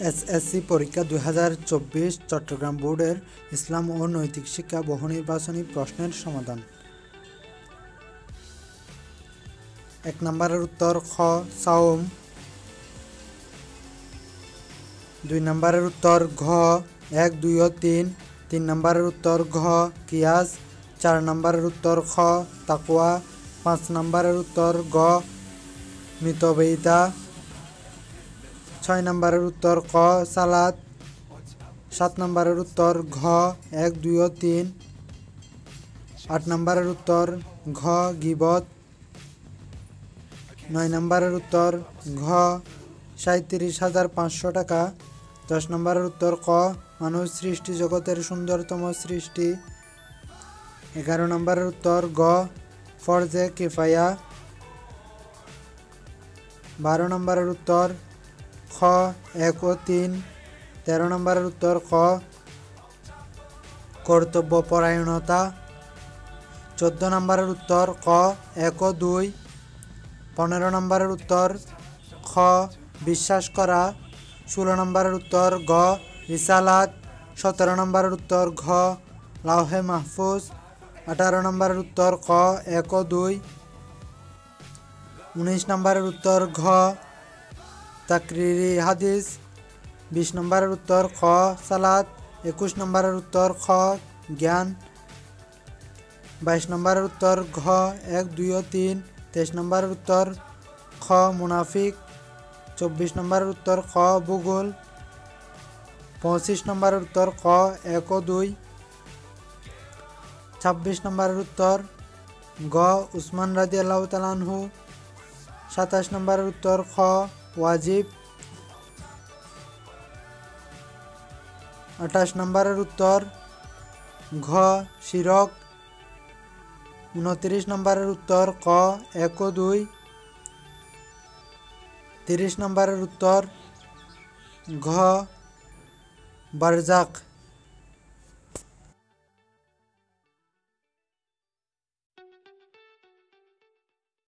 SSC পরীক্ষা 2024 চট্টগ্রাম বোর্ডের ইসলাম ও নৈতিক শিক্ষা বহুনির্বাচনী প্রশ্নের সমাধান। 1 নম্বরের উত্তর খ সাওম, 2 নম্বরের উত্তর ঘ 1, 2 ও 3, 3 নম্বরের উত্তর ঘ কিয়াস, 4 নম্বরের উত্তর খ তাকওয়া, 5 নম্বরের উত্তর গ মিতব্যয়িতা, 6 নম্বরের উত্তর ক সালাত, 7 নম্বরের উত্তর ঘ 1, 2 ও 3, 8 নম্বরের উত্তর ঘ গীবত, 9 নম্বরের উত্তর ঘ 37,500 টাকা, 10 নম্বরের উত্তর ক মানুষ সৃষ্টি জগতের সুন্দরতম সৃষ্টি, 11 নম্বরের উত্তর গ ফরজে কিফায়া, 12 নম্বরের উত্তর খ 1 ও 3, 13 নম্বরের উত্তর খ কর্তব্যপরায়ণতা, 14 নম্বরের উত্তর ক 1 ও 2, 15 নম্বরের উত্তর খ বিশ্বাস করা, 16 নম্বরের উত্তর গ রিসালাত, 17 নম্বরের উত্তর ঘ লাওহে মাহফুজ, 18 নম্বরের উত্তর ক 1 ও 2, 19 নম্বরের উত্তর ঘ তাকরিরি হাদিস, 20 নম্বরের উত্তর খ সালাত, 21 নম্বরের উত্তর খ জ্ঞান, 22 নম্বরের উত্তর ঘ 1, 2 ও 3, 23 নম্বরের উত্তর খ মুনাফিক, 24 নম্বরের উত্তর খ ভূগোল, 25 নম্বরের উত্তর খ 1 ও 2, 26 নম্বরের উত্তর গ উসমান রাদিয়াল্লাহু তাআলা আনহু, 27 নম্বরের উত্তর খ ওয়াজিব, 28 নম্বরের উত্তর ঘ শিরক, 29 নম্বরের উত্তর ক 1 ও 2, 30 নম্বরের উত্তর ঘ বারজাক।